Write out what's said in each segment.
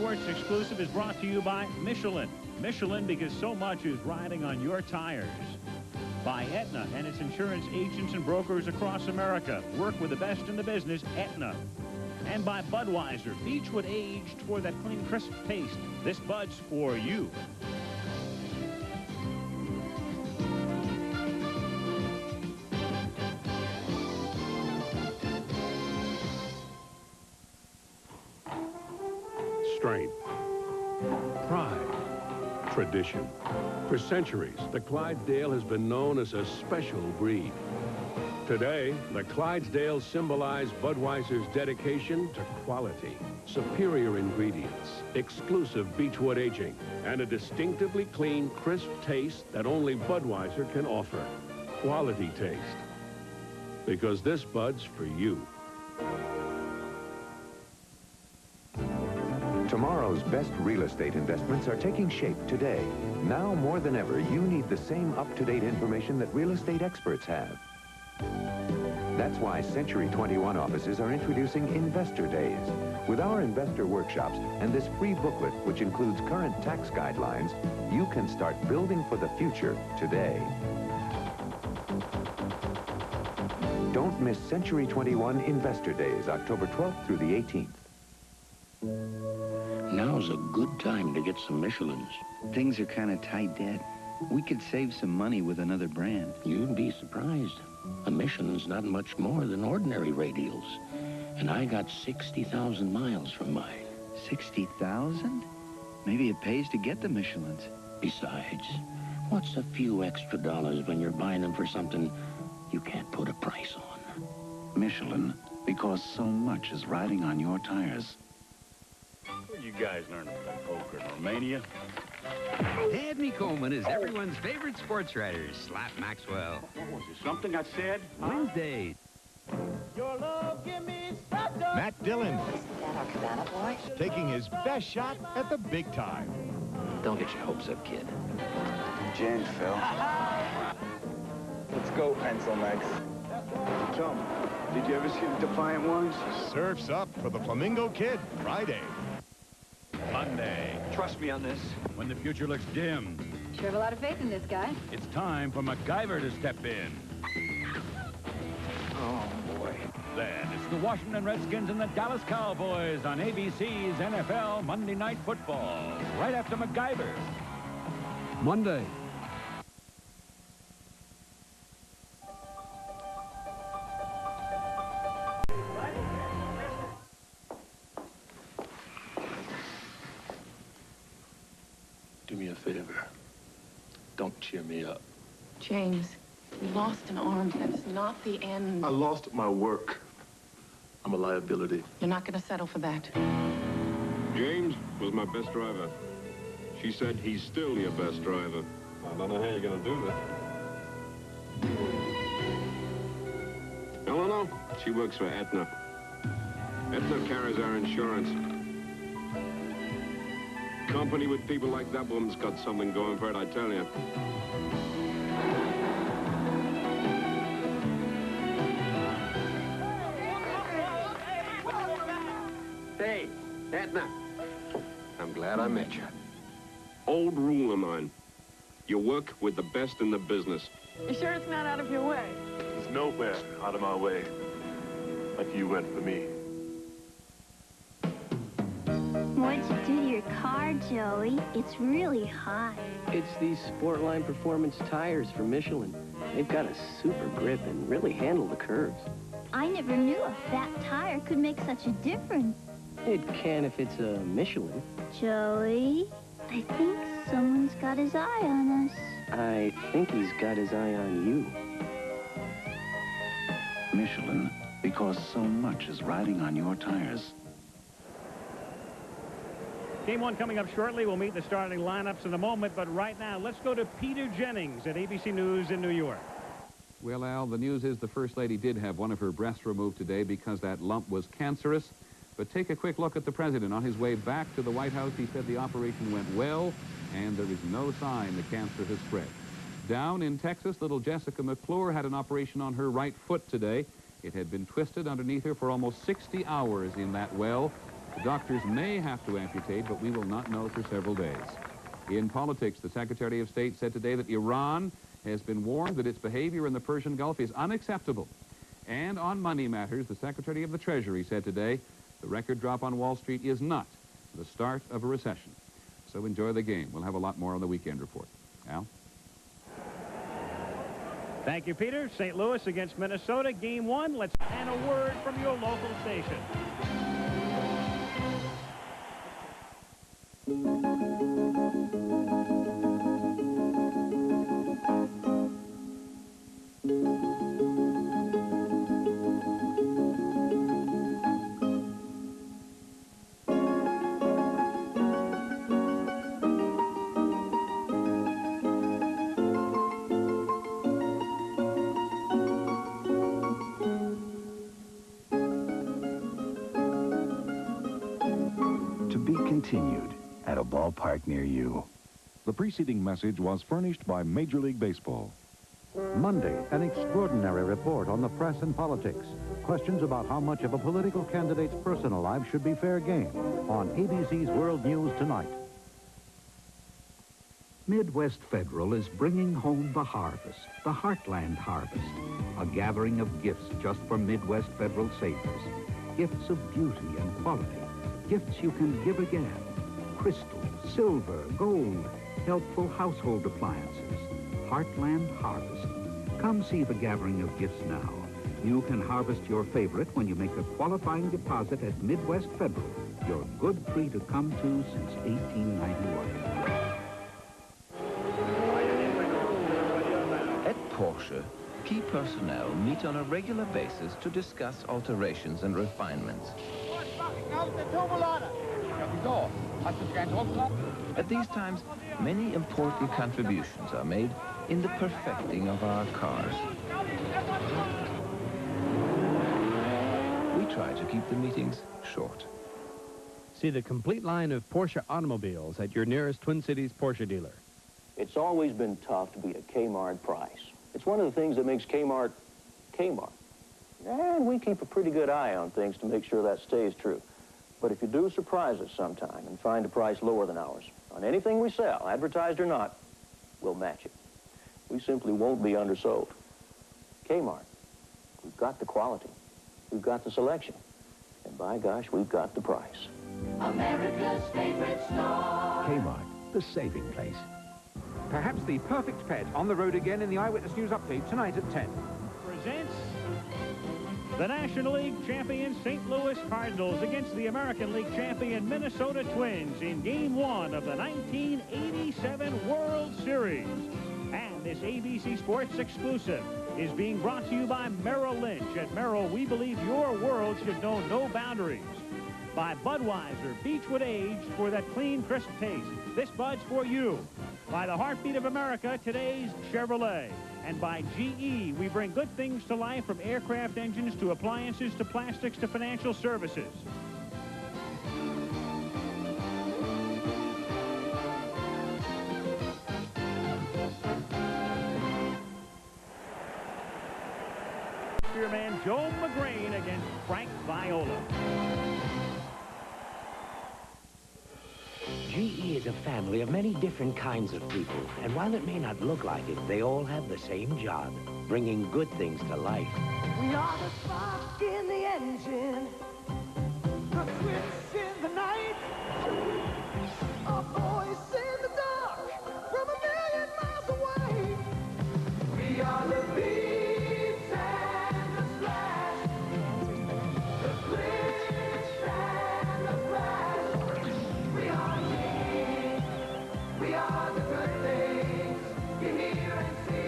Sports Exclusive is brought to you by Michelin. Michelin, because so much is riding on your tires. By Aetna and its insurance agents and brokers across America. Work with the best in the business, Aetna. And by Budweiser, Beechwood aged for that clean, crisp taste. This Bud's for you. Strength, pride, tradition. For centuries, the Clydesdale has been known as a special breed. Today, the Clydesdales symbolize Budweiser's dedication to quality, superior ingredients, exclusive Beechwood aging, and a distinctively clean, crisp taste that only Budweiser can offer. Quality taste. Because this Bud's for you. Tomorrow's best real estate investments are taking shape today. Now more than ever, you need the same up-to-date information that real estate experts have. That's why Century 21 offices are introducing Investor Days. With our investor workshops and this free booklet, which includes current tax guidelines, you can start building for the future today. Don't miss Century 21 Investor Days, October 12th through the 18th. Now's a good time to get some Michelins. Things are kind of tight, Dad. We could save some money with another brand. You'd be surprised. A Michelin's not much more than ordinary radials. And I got 60,000 miles from mine. 60,000? Maybe it pays to get the Michelins. Besides, what's a few extra dollars when you're buying them for something you can't put a price on? Michelin, because so much is riding on your tires. Where you guys learn to play poker in Romania? Andy Coleman is everyone's favorite sports writer. Slap Maxwell. What was it, something I said? Wednesdays. Your love give me Matt Dillon. Isn't that our Cabana boy? Taking his best shot at the big time. Don't get your hopes up, kid. Jen, Phil. Let's go, Pencil Max. Tom, did you ever see the Defiant Ones? Surf's up for the Flamingo Kid Friday. Monday. Trust me on this. When the future looks dim, Sure have a lot of faith in this guy. it's time for MacGyver to step in. Oh, boy. Then it's the Washington Redskins and the Dallas Cowboys on ABC's NFL Monday Night Football, right after MacGyver. Monday. Do me a favor. Don't cheer me up. James, you lost an arm. That's not the end. I lost my work. I'm a liability. You're not going to settle for that. James was my best driver. She said he's still your best driver. I don't know how you're going to do that. Eleanor, she works for Aetna. Aetna carries our insurance. Company with people like that woman's got something going for it, I tell you. Hey, Aetna. I'm glad I met you. Old rule of mine. You work with the best in the business. You sure it's not out of your way? It's nowhere out of my way, like you went for me. What'd you do to your car, Joey? It's really hot. It's these Sportline Performance tires from Michelin. They've got a super grip and really handle the curves. I never knew a fat tire could make such a difference. It can if it's a Michelin. Joey, I think someone's got his eye on us. I think he's got his eye on you. Michelin, because so much is riding on your tires. Game one coming up shortly. We'll meet the starting lineups in a moment, but right now, let's go to Peter Jennings at ABC News in New York. Well, Al, the news is the First Lady did have one of her breasts removed today because that lump was cancerous. But take a quick look at the President. On his way back to the White House, he said the operation went well, and there is no sign the cancer has spread. Down in Texas, little Jessica McClure had an operation on her right foot today. It had been twisted underneath her for almost 60 hours in that well. The doctors may have to amputate, but we will not know for several days. In politics, the Secretary of State said today that Iran has been warned that its behavior in the Persian Gulf is unacceptable. And on money matters, the Secretary of the Treasury said today the record drop on Wall Street is not the start of a recession. So enjoy the game. We'll have a lot more on the weekend report. Al? Thank you, Peter. St. Louis against Minnesota, Game 1. Let's and a word from your local station. Continued at a ballpark near you. The preceding message was furnished by Major League Baseball. Monday, an extraordinary report on the press and politics. Questions about how much of a political candidate's personal life should be fair game on ABC's World News Tonight. Midwest Federal is bringing home the harvest, the Heartland Harvest, a gathering of gifts just for Midwest Federal savers. Gifts of beauty and quality. Gifts you can give again. Crystal, silver, gold, helpful household appliances. Heartland Harvest. Come see the gathering of gifts now. You can harvest your favorite when you make a qualifying deposit at Midwest Federal, your good tree to come to since 1891. At Porsche, key personnel meet on a regular basis to discuss alterations and refinements. At these times, many important contributions are made in the perfecting of our cars. We try to keep the meetings short. See the complete line of Porsche automobiles at your nearest Twin Cities Porsche dealer. It's always been tough to beat a Kmart price. It's one of the things that makes Kmart, Kmart. And we keep a pretty good eye on things to make sure that stays true. But if you do surprise us sometime and find a price lower than ours, on anything we sell, advertised or not, we'll match it. We simply won't be undersold. Kmart, we've got the quality, we've got the selection, and by gosh, we've got the price. America's favorite store. Kmart, the saving place. Perhaps the perfect pet on the road again in the Eyewitness News Update tonight at 10. Presents the National League champion St. Louis Cardinals against the American League champion Minnesota Twins in Game 1 of the 1987 World Series. And this ABC Sports exclusive is being brought to you by Merrill Lynch. At Merrill, we believe your world should know no boundaries. By Budweiser, Beechwood Aged for that clean, crisp taste. This Bud's for you. By the heartbeat of America, today's Chevrolet. And by GE, we bring good things to life, from aircraft engines to appliances to plastics to financial services. Your man Joe McGrain against Frank Viola. GE is a family of many different kinds of people, and while it may not look like it, they all have the same job, bringing good things to life. We are the spark in the engine, the switch in the night, a voice in the dark from a million miles away. We are the beats and the splash, the glitch and the flash. We are the good things you hear and see.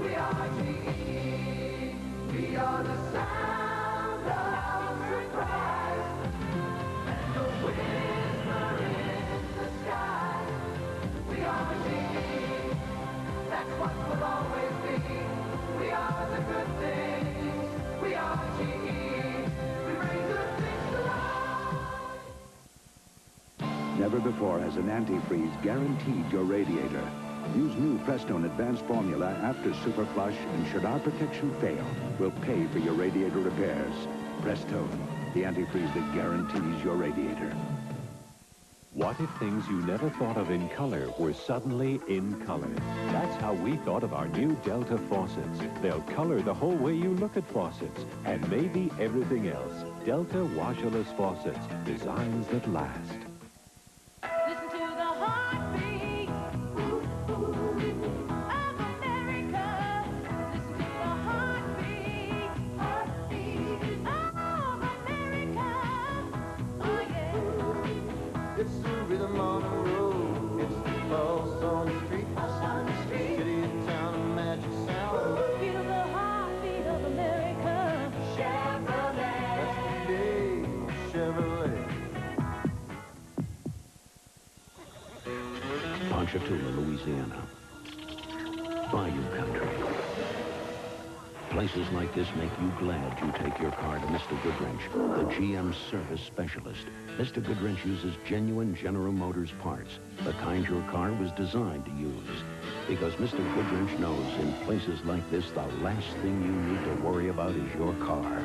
We are GE. We are the sound of surprise and the whisper in the sky. We are GE. That's what we'll always be. We are the good things. We are GE. We bring good things to life. Never before has an antifreeze guaranteed your radiator. Use new Prestone Advanced Formula after Super Flush, and should our protection fail, we'll pay for your radiator repairs. Prestone, the antifreeze that guarantees your radiator. What if things you never thought of in color were suddenly in color? That's how we thought of our new Delta faucets. They'll color the whole way you look at faucets, and maybe everything else. Delta washerless faucets, designs that last. Listen to the heartbeat of America. Listen to the heartbeat of America. Oh, yeah. It's the rhythm on the road. It's the pulse on the street. City and town, a magic sound. Feel the heartbeat of America. Chevrolet. That's the day, Chevrolet. Ponchatoula, Louisiana. Bayou country. Places like this make you glad you take your car to Mr. Goodwrench, the GM service specialist. Mr. Goodwrench uses genuine General Motors parts, the kind your car was designed to use. Because Mr. Goodwrench knows in places like this, the last thing you need to worry about is your car.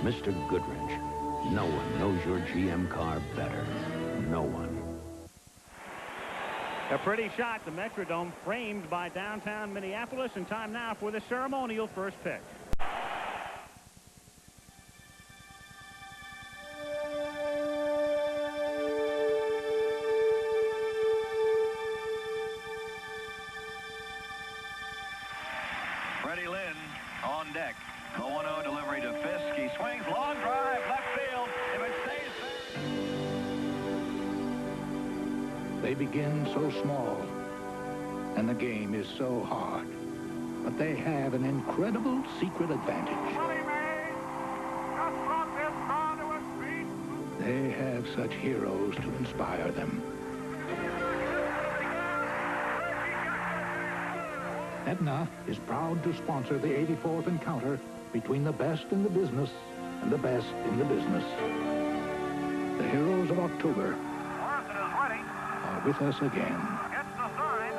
Mr. Goodwrench. No one knows your GM car better. No one. A pretty shot, the Metrodome framed by downtown Minneapolis, and time now for the ceremonial first pitch. Freddie Lynn on deck. The 1-0 delivery to Fisk. He swings, long drive, left field. If it stays there. They begin so small, and the game is so hard. But they have an incredible secret advantage. They have such heroes to inspire them. Aetna is proud to sponsor the 84th encounter between the best in the business and the best in the business. The heroes of October are with us again. Gets the sign.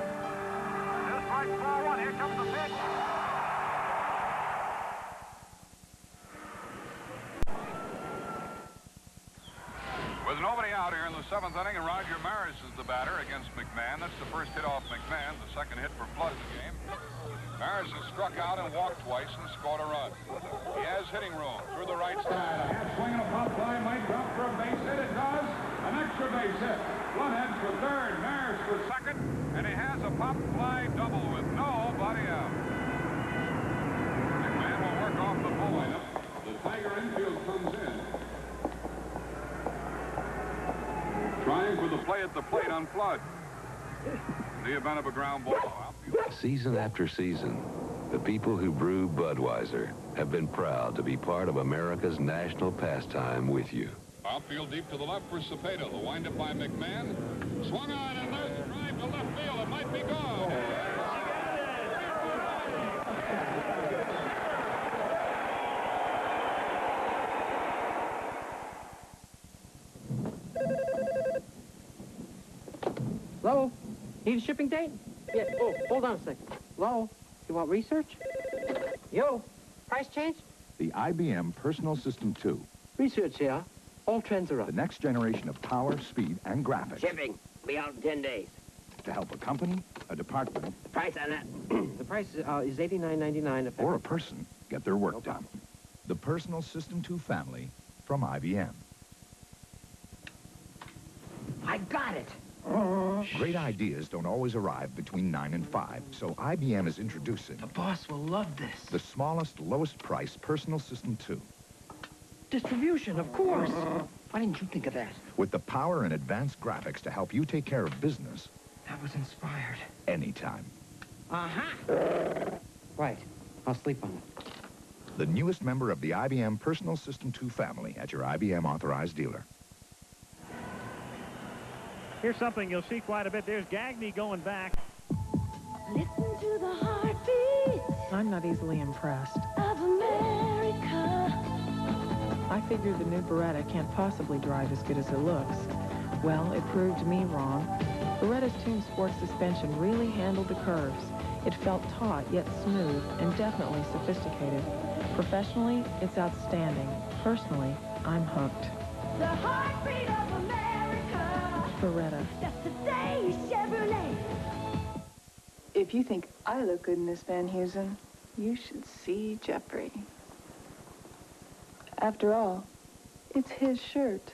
Just right for one. Here comes the pitch. With nobody out here in the 7th inning, and Roger Maris is the batter against McMahon. That's the first hit off McMahon, the second hit for Flood in the game. Maris has struck out and walked twice and scored a run. He has hitting room through the right side. A half swing and a pop fly might drop for a base hit. It does. An extra base hit. Flood heads for third, Maris for second, and he has a pop fly double with nobody out. McMahon will work off the full lineup. The Tiger infield comes in. Trying for the play at the plate on Flood. The event of a ground ball. Season after season, the people who brew Budweiser have been proud to be part of America's national pastime with you. Outfield deep to the left for Cepeda. The windup by McMahon. Swung on, and there's the drive to left field. It might be gone. Hello? Need a shipping date? Yeah. Oh, hold on a second. Hello? You want research? Yo, price change? The IBM Personal System 2. Research, yeah. All trends are up. The next generation of power, speed, and graphics. Shipping. Be out in 10 days. To help a company, a department, The price on that? The price is $89.99. or a person get their work done. The Personal System 2 family from IBM. I got it. Great ideas don't always arrive between 9 and 5, so IBM is introducing The boss will love this. the smallest, lowest price Personal System 2. Distribution, of course. Why didn't you think of that? With the power and advanced graphics to help you take care of business That was inspired. anytime. Uh-huh. Right. I'll sleep on it. The newest member of the IBM Personal System 2 family at your IBM authorized dealer. Here's something you'll see quite a bit. There's Gagne going back. Listen to the heartbeat I'm not easily impressed. of America. I figured the new Beretta can't possibly drive as good as it looks. Well, it proved me wrong. Beretta's tuned sports suspension really handled the curves. It felt taut yet smooth and definitely sophisticated. Professionally, it's outstanding. Personally, I'm hooked. The heartbeat of America. Beretta. That's today's Chevrolet. If you think I look good in this Van Heusen, you should see Jeffrey. After all, it's his shirt.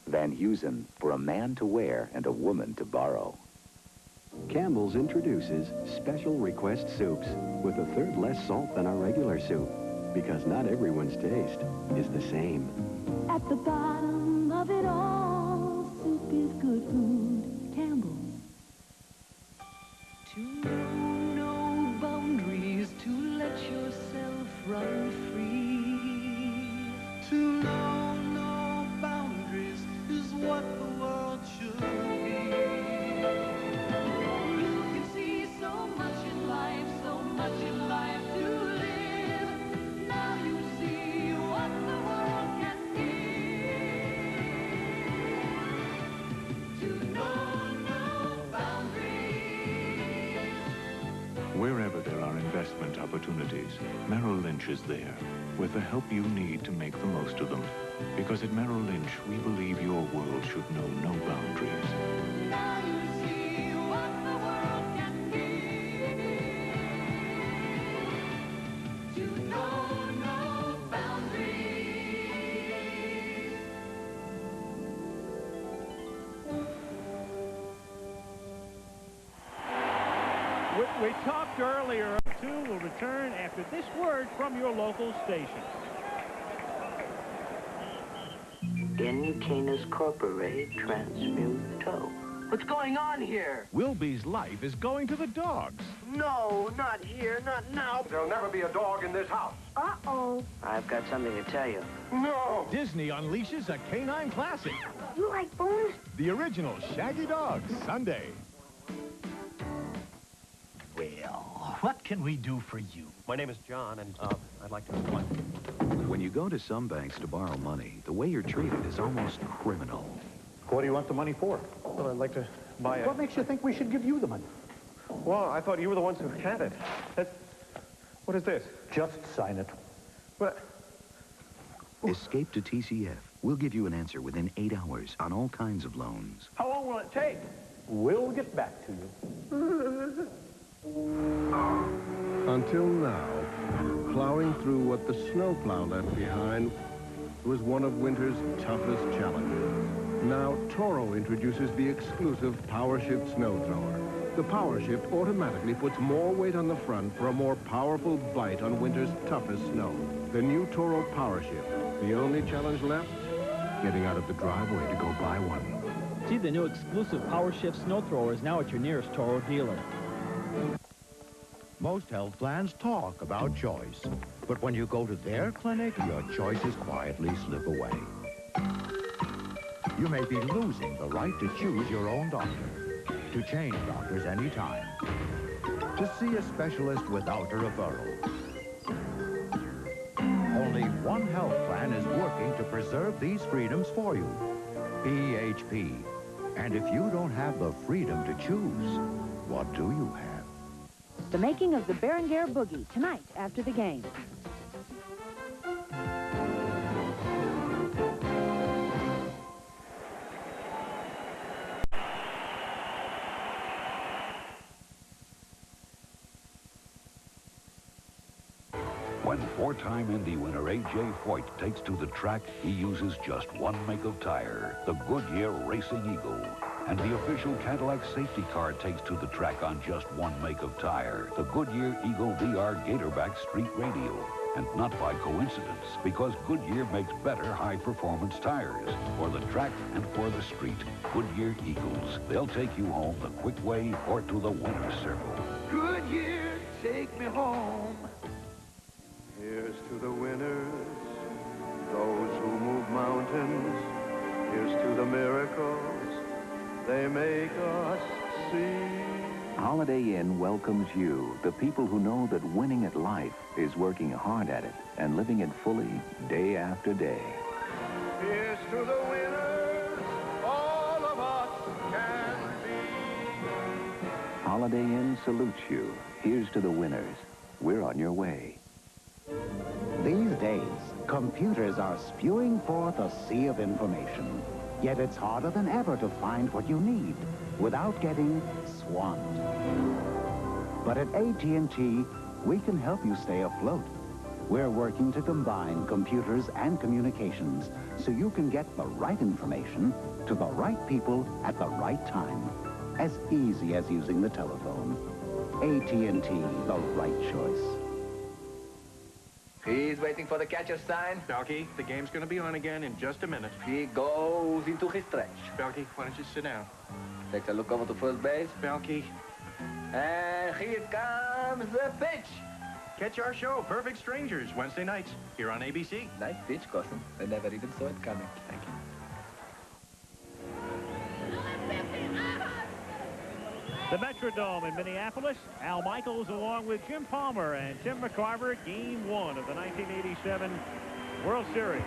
Van Heusen, for a man to wear and a woman to borrow. Campbell's introduces special request soups with a third less salt than our regular soup, because not everyone's taste is the same. At the bottom of it all, soup is good food. Campbell's. To know no boundaries, to let yourself run free. To know no boundaries is what the world should be. You can see so much in life to live. Now you see what the world can give. To know no boundaries. Wherever there are investment opportunities, Merrill Lynch is there with the help you need to make the most of them. Because at Merrill Lynch, we believe your world should know no boundaries. Now you see what the world can give. To know no boundaries. We talked earlier. Two will return after this word from your local station. In Canis Corpore Transmute Tow. What's going on here? Wilby's life is going to the dogs. No, not here, not now. There'll never be a dog in this house. Uh-oh. I've got something to tell you. No! Disney unleashes a canine classic. You like bones? The original Shaggy Dog, Sunday. Well, what can we do for you? My name is John, and I'd like to... When you go to some banks to borrow money, the way you're treated is almost criminal. What do you want the money for? Well, I'd like to buy a... What makes you think we should give you the money? Well, I thought you were the ones who had it. What is this? Just sign it. What? Escape to TCF. We'll give you an answer within 8 hours on all kinds of loans. How long will it take? We'll get back to you. Until now, plowing through what the snowplow left behind was one of winter's toughest challenges. Now, Toro introduces the exclusive Power Shift snow thrower. The Power Shift automatically puts more weight on the front for a more powerful bite on winter's toughest snow. The new Toro Power Shift. The only challenge left? Getting out of the driveway to go buy one. See the new exclusive Power Shift snow throwers now at your nearest Toro dealer. Most health plans talk about choice, but when you go to their clinic, your choices quietly slip away. You may be losing the right to choose your own doctor, to change doctors anytime, to see a specialist without a referral. Only one health plan is working to preserve these freedoms for you, PHP. And if you don't have the freedom to choose, what do you have? The making of the Berenguer Boogie, tonight after the game. When four-time Indy winner A.J. Foyt takes to the track, he uses just one make of tire, the Goodyear Racing Eagle. And the official Cadillac safety car takes to the track on just one make of tire, the Goodyear Eagle VR Gatorback Street Radial. And not by coincidence, because Goodyear makes better high-performance tires for the track and for the street. Goodyear Eagles. They'll take you home the quick way or to the winner's circle. Goodyear, take me home. Here's to the winners, those who move mountains. Here's to the miracles they make us see. Holiday Inn welcomes you, the people who know that winning at life is working hard at it and living it fully day after day. Here's to the winners, all of us can be. Holiday Inn salutes you. Here's to the winners. We're on your way. These days, Computers are spewing forth a sea of information. Yet it's harder than ever to find what you need without getting swamped. But at AT&T, we can help you stay afloat. We're working to combine computers and communications so you can get the right information to the right people at the right time. As easy as using the telephone. AT&T, the right choice. He's waiting for the catcher sign. Belky, the game's going to be on again in just a minute. He goes into his stretch. Belky, why don't you sit down? Takes a look over to first base. Belky. And here comes the pitch. Catch our show, Perfect Strangers, Wednesday nights, here on ABC. Nice pitch, Cousin. I never even saw it coming. Thank you. The Metrodome in Minneapolis. Al Michaels along with Jim Palmer and Tim McCarver. Game 1 of the 1987 World Series.